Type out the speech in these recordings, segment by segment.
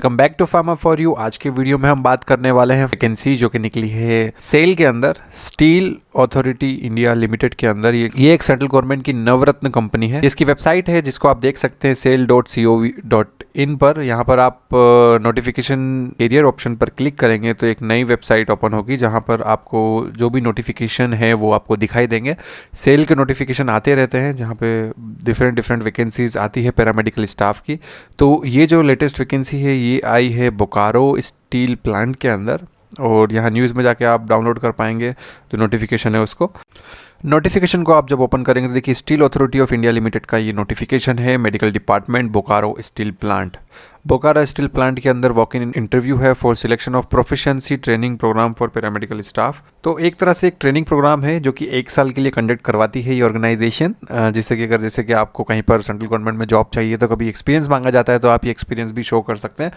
Welcome back to pharma for you. आज के video में हम बात करने वाले हैं वैकेंसी जो कि निकली है सेल के अंदर, स्टील अथॉरिटी इंडिया लिमिटेड के अंदर। ये एक सेंट्रल गवर्नमेंट की नवरत्न कंपनी है जिसकी वेबसाइट है जिसको आप देख सकते हैं sale.cov.in पर। यहाँ पर आप नोटिफिकेशन कैरियर ऑप्शन पर क्लिक करेंगे तो एक नई वेबसाइट ओपन होगी जहाँ पर आपको जो भी नोटिफिकेशन है वो आपको दिखाई देंगे। सेल के नोटिफिकेशन आते रहते हैं जहाँ पे डिफरेंट वैकेंसीज आती है पैरामेडिकल स्टाफ की। तो ये जो लेटेस्ट वैकेंसी है ये आई है बोकारो स्टील प्लांट के अंदर, और यहाँ न्यूज़ में जाके आप डाउनलोड कर पाएंगे जो नोटिफिकेशन है उसको। नोटिफिकेशन को आप जब ओपन करेंगे तो देखिए Steel Authority of India Limited का ये नोटिफिकेशन है, medical department Bokaro steel plant. Bokaro steel plant के अंदर वॉक इन इंटरव्यू है for selection of proficiency training program for paramedical staff. तो एक तरह से एक ट्रेनिंग प्रोग्राम है जो कि 1 साल के लिए कंडक्ट करवाती है ये ऑर्गेनाइजेशन। जैसे कि आपको कहीं पर सेंट्रल गवर्नमेंट में जॉब चाहिए तो कभी एक्सपीरियंस मांगा जाता है तो आप ये एक्सपीरियंस भी शो कर सकते हैं।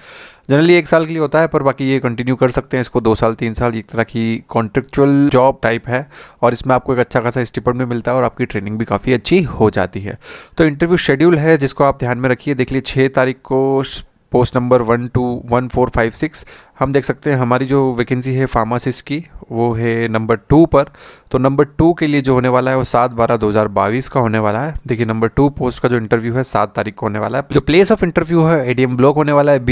जनरली 1 साल के लिए होता है, पर बाकी ये कंटिन्यू कर सकते हैं इसको 2 साल 3 साल। एक तरह की कॉन्ट्रेक्चुअल जॉब टाइप है और इसमें आपको एक अच्छा खासा स्टिपेंड भी मिलता है और आपकी ट्रेनिंग भी काफ़ी अच्छी हो जाती है। तो इंटरव्यू शेड्यूल है जिसको आप ध्यान में रखिए। देख लीजिए 6 तारीख को पोस्ट नंबर 121456 हम देख सकते हैं। हमारी जो वैकेंसी है फार्मासिस्ट की वो है नंबर 2 पर। तो नंबर 2 के लिए जो होने वाला है वो 7/12/2022 का होने वाला है। देखिए नंबर 2 पोस्ट का जो इंटरव्यू है 7 तारीख को होने वाला है। जो प्लेस ऑफ इंटरव्यू है एडीएम ब्लॉक होने वाला है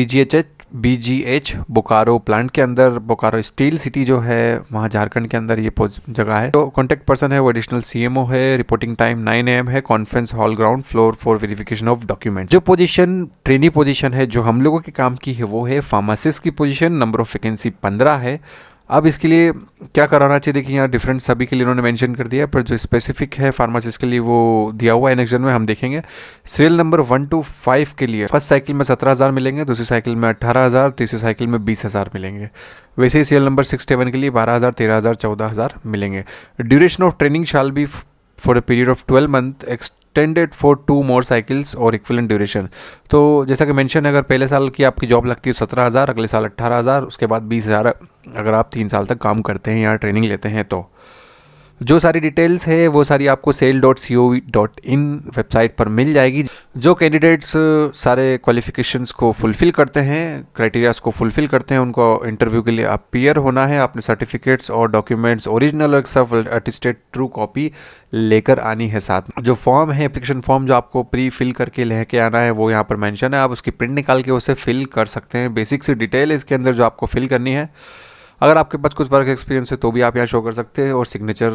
BGH बोकारो प्लांट के अंदर। बोकारो स्टील सिटी जो है वहाँ झारखंड के अंदर ये जगह है। तो कॉन्टैक्ट पर्सन है वो एडिशनल CMO है। रिपोर्टिंग टाइम 9 AM है। Conference hall ground floor for verification of document. जो पोजीशन ट्रेनी पोजीशन है जो हम लोगों के काम की है वो है फार्मासिस्ट की पोजीशन। नंबर ऑफ वैकेंसी 15 है। अब इसके लिए क्या कराना चाहिए देखिए यहाँ डिफरेंट सभी के लिए उन्होंने मेंशन कर दिया है, पर जो स्पेसिफिक है फार्मासिस्ट के लिए वो दिया हुआ है नेक्स्ट में हम देखेंगे। सीरियल नंबर 1 to 5 के लिए फर्स्ट साइकिल में 17,000 मिलेंगे, दूसरी साइकिल में 18,000, तीसरी साइकिल में 20,000 मिलेंगे। वैसे ही सीरियल नंबर 6-7 के लिए 12,000, 13,000, 14,000 मिलेंगे। Duration of training shall be for a period of 12 month extended for 2 more cycles और इक्विवेलेंट ड्यूरेशन। तो जैसा कि मेंशन है, अगर पहले साल की आपकी जॉब लगती है 17,000, अगले साल 18,000, उसके बाद 20,000 अगर आप 3 साल तक काम करते हैं या ट्रेनिंग लेते हैं। तो जो सारी डिटेल्स है वो सारी आपको sale.cov.in वेबसाइट पर मिल जाएगी। जो कैंडिडेट्स सारे क्वालिफिकेशंस को फुलफ़िल करते हैं, क्राइटेरियाज को फुलफ़िल करते हैं, उनको इंटरव्यू के लिए अपीयर होना है। अपने सर्टिफिकेट्स और डॉक्यूमेंट्स ओरिजिनल और सब अटेस्टेड ट्रू कॉपी लेकर आनी है साथ में। जो फॉर्म है एप्लीकेशन फॉर्म जो आपको प्री फिल करके लेके आना है वो यहाँ पर मेंशन है। आप उसकी प्रिंट निकाल के उसे फिल कर सकते हैं। बेसिक सी डिटेल इसके अंदर जो आपको फिल करनी है। अगर आपके पास कुछ वर्क एक्सपीरियंस है तो भी आप यहाँ शो कर सकते हैं और सिग्नेचर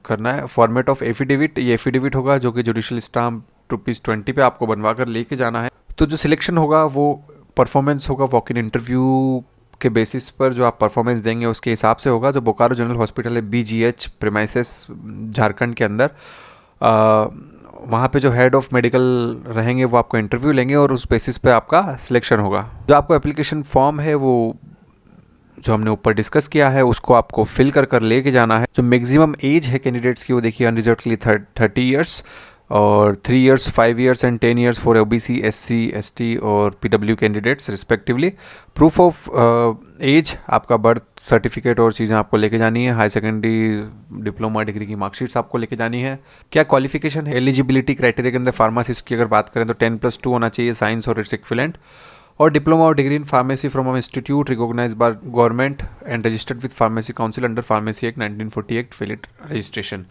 करना है। फॉर्मेट ऑफ एफिडेविट, ये एफिडेविट होगा जो कि जुडिशियल स्टाम्प ₹20 पे आपको बनवा कर लेके जाना है। तो जो सिलेक्शन होगा वो परफॉर्मेंस होगा वॉक इन इंटरव्यू के बेसिस पर, जो आप परफॉर्मेंस देंगे उसके हिसाब से होगा। जो बोकारो जनरल हॉस्पिटल है BGH प्रीमाइसेस झारखंड के अंदर, वहाँ पे जो हेड ऑफ मेडिकल रहेंगे वो आपको इंटरव्यू लेंगे और उस बेसिस पे आपका सिलेक्शन होगा। जो आपको एप्लीकेशन फॉर्म है वो जो हमने ऊपर डिस्कस किया है उसको आपको फिल कर लेके जाना है। जो मैक्सिमम एज है कैंडिडेट्स की वो देखिए अनरिजर्व्ड के लिए 30 ईयर्स और 3 years, 5 years and 10 years for OBC, SC, ST और PW candidates respectively. Proof of age, आपका बर्थ सर्टिफिकेट और चीज़ें आपको लेके जानी है। हाई सेकेंडरी डिप्लोमा डिग्री की मार्कशीट्स आपको लेके जानी है। क्या क्वालिफिकेशन है एलिजिबिलिटी क्राइटेरिया के अंदर फार्मासिस्ट की अगर बात करें तो 10+2 होना चाहिए साइंस और इट्स इक्विवेलेंट, और डिप्लोमा और degree in pharmacy from a institute recognise by government and registered with Pharmacy Council under Pharmacy Act 1948 valid registration.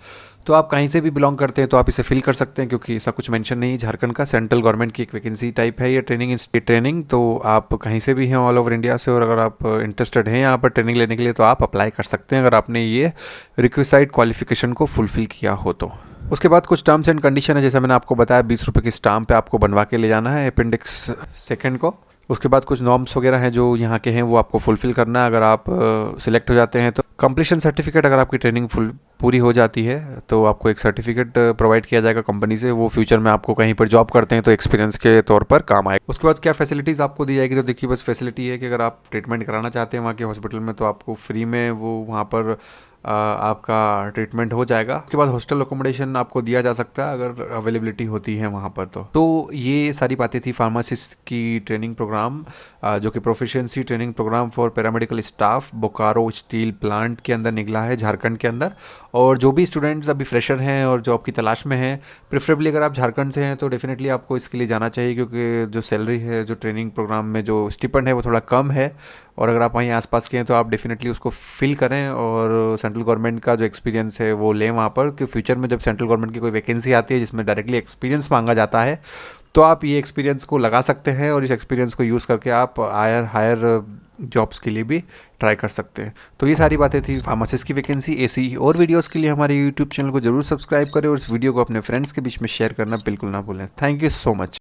तो आप कहीं से भी बिलोंग करते हैं तो आप इसे फिल कर सकते हैं क्योंकि ऐसा कुछ मेंशन नहीं। झारखंड का सेंट्रल गवर्नमेंट की एक वैकेंसी टाइप है ये ट्रेनिंग, तो आप कहीं से भी हैं ऑल ओवर इंडिया से, और अगर आप इंटरेस्टेड हैं यहाँ पर ट्रेनिंग लेने के लिए तो आप अप्लाई कर सकते हैं अगर आपने ये रिक्वेसाइड क्वालिफिकेशन को फुलफिल किया हो तो। उसके बाद कुछ टर्म्स एंड कंडीशन है, जैसा मैंने आपको बताया 20 रुपये की स्टाम्प पे आपको बनवा के ले जाना है अपेंडिक्स 2 को। उसके बाद कुछ नॉर्म्स वगैरह हैं जो यहाँ के हैं वो आपको फुलफिल करना है। अगर आप सिलेक्ट हो जाते हैं तो कंप्लीशन सर्टिफिकेट, अगर आपकी ट्रेनिंग पूरी हो जाती है तो आपको एक सर्टिफिकेट प्रोवाइड किया जाएगा कंपनी से। वो फ्यूचर में आपको कहीं पर जॉब करते हैं तो एक्सपीरियंस के तौर पर काम आएगा। उसके बाद क्या फैसिलिटीज़ आपको दी जाएगी, तो देखिए बस फैसिलिटी है कि अगर आप ट्रीटमेंट कराना चाहते हैं वहाँ के हॉस्पिटल में तो आपको फ्री में वो वहाँ पर आपका ट्रीटमेंट हो जाएगा। उसके बाद हॉस्टल अकोमोडेशन आपको दिया जा सकता है अगर अवेलेबिलिटी होती है वहाँ पर। तो ये सारी बातें थी फार्मासिस्ट की ट्रेनिंग प्रोग्राम, जो कि proficiency training program for paramedical staff Bokaro steel plant के अंदर निकला है, झारखंड के अंदर। और जो भी स्टूडेंट्स अभी फ्रेशर हैं और जॉब की तलाश में हैं, प्रेफरेबली अगर आप झारखंड से हैं तो डेफिनेटली आपको इसके लिए जाना चाहिए, क्योंकि जो सैलरी है, जो ट्रेनिंग प्रोग्राम में जो स्टिपेंड है वो थोड़ा कम है। और अगर आप वहीं आसपास के हैं तो आप डेफिनेटली उसको फिल करें और सेंट्रल गवर्नमेंट का जो एक्सपीरियंस है वो लें वहाँ पर, कि फ्यूचर में जब सेंट्रल गवर्नमेंट की कोई वैकेंसी आती है जिसमें डायरेक्टली एक्सपीरियंस मांगा जाता है, तो आप ये एक्सपीरियंस को लगा सकते हैं और इस एक्सपीरियंस को यूज़ करके आप हायर जॉब्स के लिए भी ट्राई कर सकते हैं। तो ये सारी बातें थी फार्मासिस्ट की वैकेंसी। ऐसी ही और वीडियोस के लिए हमारे यूट्यूब चैनल को जरूर सब्सक्राइब करें और इस वीडियो को अपने फ्रेंड्स के बीच में शेयर करना बिल्कुल ना भूलें। Thank you so much.